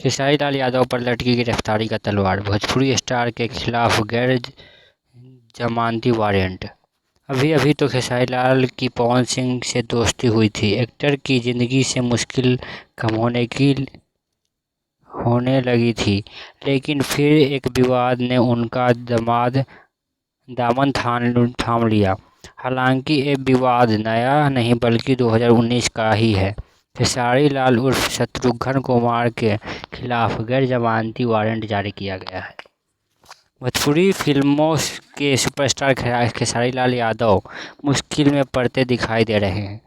खेसारी लाल यादव पर लटकी गिरफ्तारी का तलवार, भोजपुरी स्टार के खिलाफ गैर जमानती वारंट। अभी अभी तो खेसारी लाल की पवन सिंह से दोस्ती हुई थी। एक्टर की ज़िंदगी से मुश्किल कम होने लगी थी, लेकिन फिर एक विवाद ने उनका दामन थाम लिया। हालांकि ये विवाद नया नहीं बल्कि 2019 का ही है। खेसारी लाल उर्फ शत्रुघ्न कुमार के खिलाफ गैर जमानती वारंट जारी किया गया है। भोजपुरी फिल्मों के सुपरस्टार खेसारी लाल यादव मुश्किल में पड़ते दिखाई दे रहे हैं।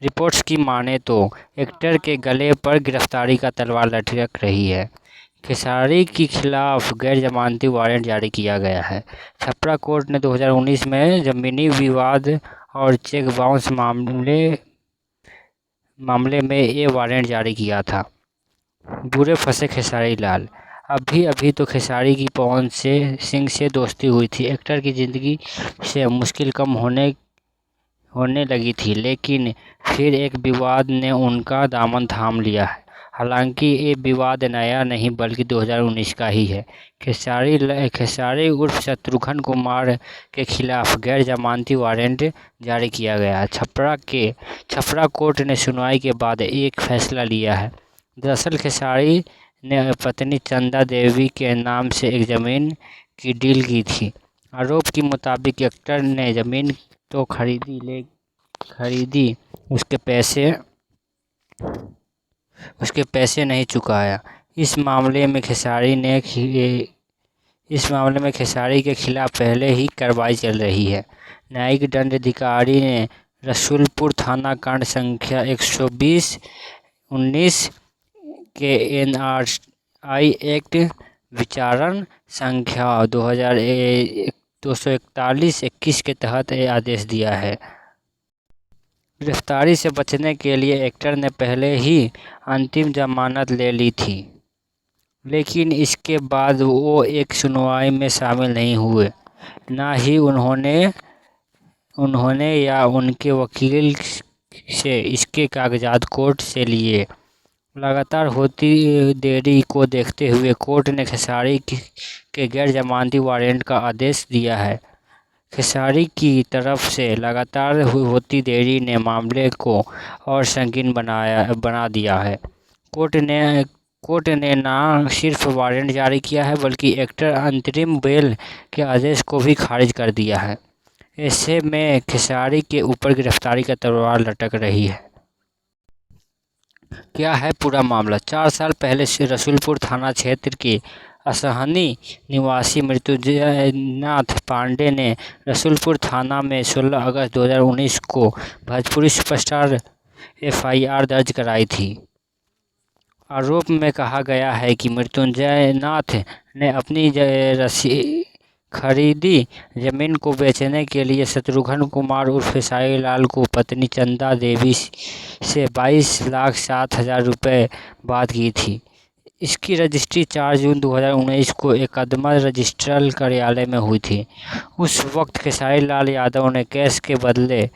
रिपोर्ट्स की माने तो एक्टर के गले पर गिरफ्तारी का तलवार लटक रही है। खेसारी के खिलाफ गैर जमानती वारंट जारी किया गया है। छपरा कोर्ट ने 2019 में जमीनी विवाद और चेक बाउंस मामले में ये वारंट जारी किया था। बुरे फंसे खेसारी लाल। अभी तो खेसारी की पवन सिंह से दोस्ती हुई थी। एक्टर की ज़िंदगी से मुश्किल कम होने लगी थी, लेकिन फिर एक विवाद ने उनका दामन थाम लिया है। हालांकि ये विवाद नया नहीं बल्कि 2019 का ही है। खेसारी उर्फ शत्रुघ्न कुमार के खिलाफ गैर जमानती वारंट जारी किया गया है। छपरा कोर्ट ने सुनवाई के बाद एक फैसला लिया है। दरअसल खेसारी ने पत्नी चंदा देवी के नाम से एक ज़मीन की डील की थी। आरोप के मुताबिक एक्टर ने ज़मीन तो खरीदी, उसके पैसे नहीं चुकाया। इस मामले में खेसारी के खिलाफ पहले ही कार्रवाई चल रही है। न्यायिक दंडाधिकारी ने रसूलपुर थाना कांड संख्या 120/19 के NRI एक्ट विचारण संख्या 241/21 के तहत ये आदेश दिया है। गिरफ्तारी से बचने के लिए एक्टर ने पहले ही अंतिम जमानत ले ली थी, लेकिन इसके बाद वो एक सुनवाई में शामिल नहीं हुए। न ही उन्होंने या उनके वकील से इसके कागजात कोर्ट से लिए। लगातार होती देरी को देखते हुए कोर्ट ने खेसारी के गैर जमानती वारंट का आदेश दिया है। खेसारी की तरफ से लगातार होती देरी ने मामले को और संगीन बना दिया है। कोर्ट ने न सिर्फ वारंट जारी किया है बल्कि एक्टर अंतरिम बेल के आदेश को भी खारिज कर दिया है। ऐसे में खेसारी के ऊपर गिरफ्तारी का तलवार लटक रही है। क्या है पूरा मामला? 4 साल पहले रसूलपुर थाना क्षेत्र के असहनी निवासी मृत्युंजय नाथ पांडे ने रसूलपुर थाना में 16 अगस्त 2019 को भोजपुरी सुपरस्टार FIR दर्ज कराई थी। आरोप में कहा गया है कि मृत्युंजय नाथ ने अपनी खरीदी जमीन को बेचने के लिए शत्रुघ्न कुमार उर्फ खेसारी लाल को पत्नी चंदा देवी से 22,07,000 रुपये बात की थी। इसकी रजिस्ट्री 4 जून 2019 को एकदमा रजिस्ट्रल कार्यालय में हुई थी। उस वक्त खेसारी लाल यादव ने कैश के बदले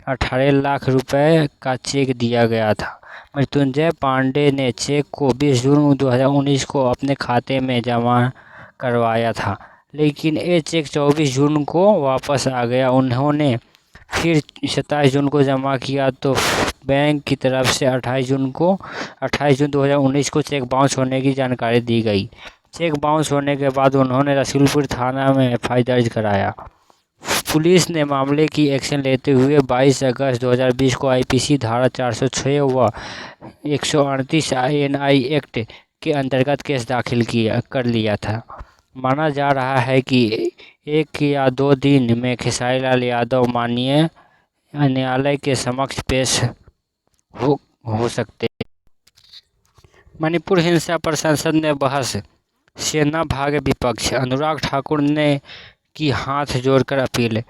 18 लाख रुपए का चेक दिया गया था। मृत्युंजय पांडे ने चेक को 20 जून 2019 को अपने खाते में जमा करवाया था, लेकिन ये चेक 24 जून को वापस आ गया। उन्होंने फिर 27 जून को जमा किया तो बैंक की तरफ से 28 जून 2019 को चेक बाउंस होने की जानकारी दी गई। चेक बाउंस होने के बाद उन्होंने रसूलपुर थाना में FIR दर्ज कराया। पुलिस ने मामले की एक्शन लेते हुए 22 अगस्त 2020 को IPC धारा 406 व 138 NI एक्ट के अंतर्गत केस दाखिल कर लिया था। माना जा रहा है कि 1 या 2 दिन में खेसारी लाल यादव माननीय न्यायालय के समक्ष पेश हो सकते। मणिपुर हिंसा पर संसद में बहस से न भागे विपक्ष, अनुराग ठाकुर ने की हाथ जोड़कर अपील।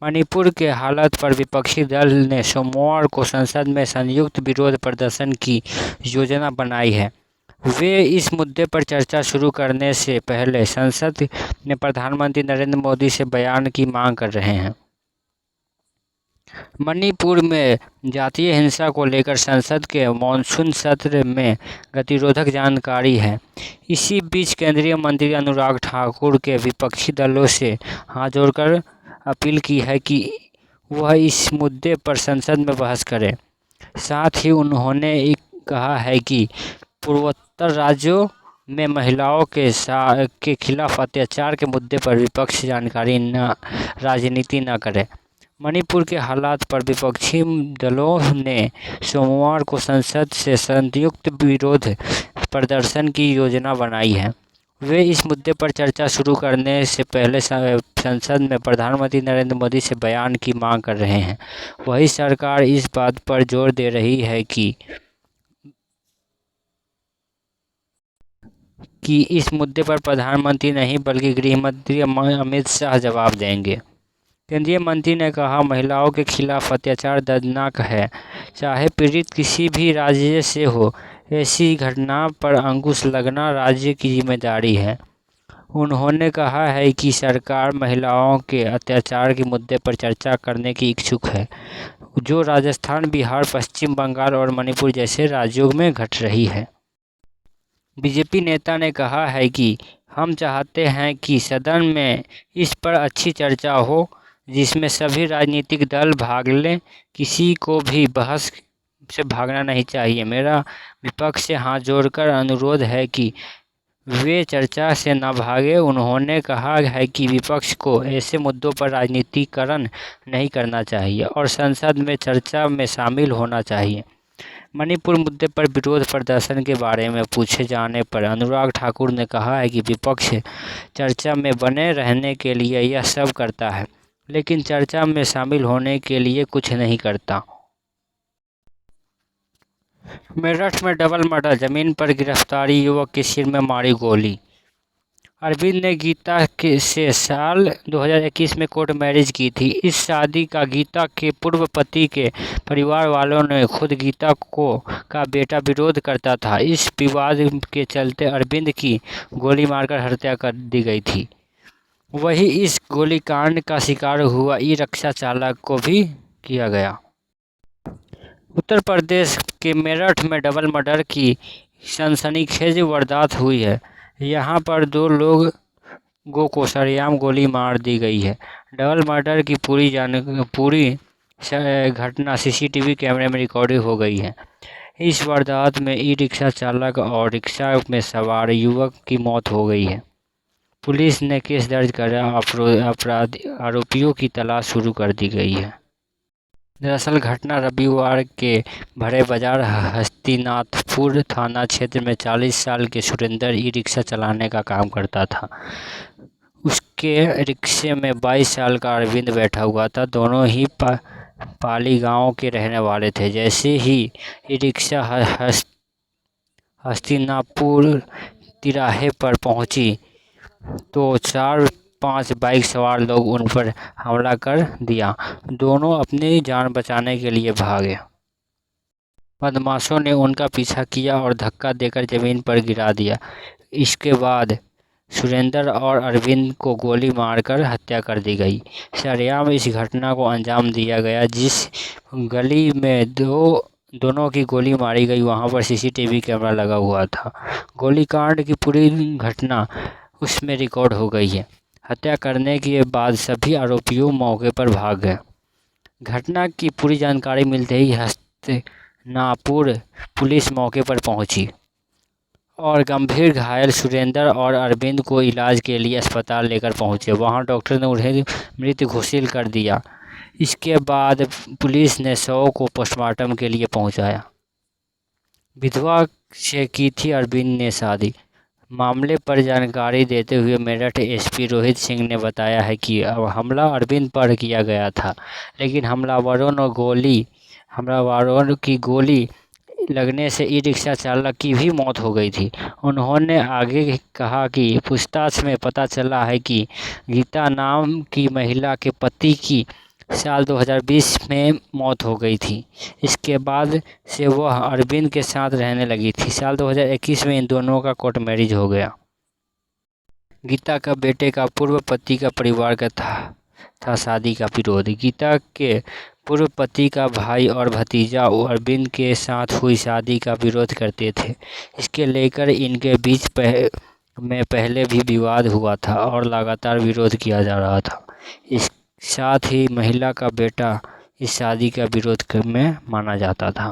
मणिपुर के हालात पर विपक्षी दल ने सोमवार को संसद में संयुक्त विरोध प्रदर्शन की योजना बनाई है। वे इस मुद्दे पर चर्चा शुरू करने से पहले संसद में प्रधानमंत्री नरेंद्र मोदी से बयान की मांग कर रहे हैं। मणिपुर में जातीय हिंसा को लेकर संसद के मॉनसून सत्र में गतिरोधक जानकारी है। इसी बीच केंद्रीय मंत्री अनुराग ठाकुर के विपक्षी दलों से हाथ जोड़कर अपील की है कि वह इस मुद्दे पर संसद में बहस करें। साथ ही उन्होंने कहा है कि पूर्वोत्तर राज्यों में महिलाओं के खिलाफ अत्याचार के मुद्दे पर विपक्ष राजनीति न करे। मणिपुर के हालात पर विपक्षी दलों ने सोमवार को संसद से संयुक्त विरोध प्रदर्शन की योजना बनाई है। वे इस मुद्दे पर चर्चा शुरू करने से पहले संसद में प्रधानमंत्री नरेंद्र मोदी से बयान की मांग कर रहे हैं। वहीं सरकार इस बात पर जोर दे रही है कि इस मुद्दे पर प्रधानमंत्री नहीं बल्कि गृह मंत्री अमित शाह जवाब देंगे। केंद्रीय मंत्री ने कहा, महिलाओं के खिलाफ अत्याचार दर्दनाक है, चाहे पीड़ित किसी भी राज्य से हो। ऐसी घटना पर अंकुश लगना राज्य की जिम्मेदारी है। उन्होंने कहा है कि सरकार महिलाओं के अत्याचार के मुद्दे पर चर्चा करने की इच्छुक है, जो राजस्थान, बिहार, पश्चिम बंगाल और मणिपुर जैसे राज्यों में घट रही है। बीजेपी नेता ने कहा है कि हम चाहते हैं कि सदन में इस पर अच्छी चर्चा हो, जिसमें सभी राजनीतिक दल भाग लें। किसी को भी बहस से भागना नहीं चाहिए। मेरा विपक्ष से हाथ जोड़कर अनुरोध है कि वे चर्चा से न भागे। उन्होंने कहा है कि विपक्ष को ऐसे मुद्दों पर राजनीतिकरण नहीं करना चाहिए और संसद में चर्चा में शामिल होना चाहिए। मणिपुर मुद्दे पर विरोध प्रदर्शन के बारे में पूछे जाने पर अनुराग ठाकुर ने कहा है कि विपक्ष चर्चा में बने रहने के लिए यह सब करता है, लेकिन चर्चा में शामिल होने के लिए कुछ नहीं करता। मेरठ में डबल मर्डर, जमीन पर गिरफ्तारी, युवक के सिर में मारी गोली। अरविंद ने गीता से साल 2021 में कोर्ट मैरिज की थी। इस शादी का गीता के पूर्व पति के परिवार वालों ने खुद गीता का बेटा विरोध करता था। इस विवाद के चलते अरविंद की गोली मारकर हत्या कर दी गई थी। वहीं इस गोलीकांड का शिकार हुआ ई-रिक्शा चालक को भी किया गया। उत्तर प्रदेश के मेरठ में डबल मर्डर की सनसनीखेज वारदात हुई है। यहां पर 2 लोगों को सरेआम गोली मार दी गई है। डबल मर्डर की पूरी घटना सीसीटीवी कैमरे में रिकॉर्ड हो गई है। इस वारदात में ई-रिक्शा चालक और रिक्शा में सवार युवक की मौत हो गई है। पुलिस ने केस दर्ज कर आरोपियों की तलाश शुरू कर दी गई है। दरअसल घटना रविवार के भरे बाजार हस्तिनाथपुर थाना क्षेत्र में 40 साल के सुरेंद्र ई-रिक्शा चलाने का काम करता था। उसके रिक्शे में 22 साल का अरविंद बैठा हुआ था। दोनों ही पाली गांव के रहने वाले थे। जैसे ही ई-रिक्शा हस्तिनापुर तिराहे पर पहुंची तो 4-5 बाइक सवार लोग उन पर हमला कर दिया। दोनों अपनी जान बचाने के लिए भागे। बदमाशों ने उनका पीछा किया और धक्का देकर जमीन पर गिरा दिया। इसके बाद सुरेंद्र और अरविंद को गोली मारकर हत्या कर दी गई। सरेआम इस घटना को अंजाम दिया गया। जिस गली में दोनों की गोली मारी गई वहां पर सीसीटीवी कैमरा लगा हुआ था। गोलीकांड की पूरी घटना उसमें रिकॉर्ड हो गई है। हत्या करने के बाद सभी आरोपियों मौके पर भाग गए। घटना की पूरी जानकारी मिलते ही हस्तिनापुर पुलिस मौके पर पहुंची और गंभीर घायल सुरेंद्र और अरविंद को इलाज के लिए अस्पताल लेकर पहुंचे। वहां डॉक्टर ने उन्हें मृत घोषित कर दिया। इसके बाद पुलिस ने शव को पोस्टमार्टम के लिए पहुंचाया। विधवा से की थी अरविंद ने शादी। मामले पर जानकारी देते हुए मेरठ एसपी रोहित सिंह ने बताया है कि हमला अरविंद पर किया गया था, लेकिन हमलावरों की गोली लगने से ई-रिक्शा चालक की भी मौत हो गई थी। उन्होंने आगे कहा कि पूछताछ में पता चला है कि गीता नाम की महिला के पति की साल 2020 में मौत हो गई थी। इसके बाद से वह अरविंद के साथ रहने लगी थी। साल 2021 में इन दोनों का कोर्ट मैरिज हो गया। गीता का बेटे का पूर्व पति का परिवार का था शादी का विरोध। गीता के पूर्व पति का भाई और भतीजा अरविंद के साथ हुई शादी का विरोध करते थे। इसके लेकर इनके बीच में पहले भी विवाद हुआ था और लगातार विरोध किया जा रहा था। इस साथ ही महिला का बेटा इस शादी का विरोध में माना जाता था।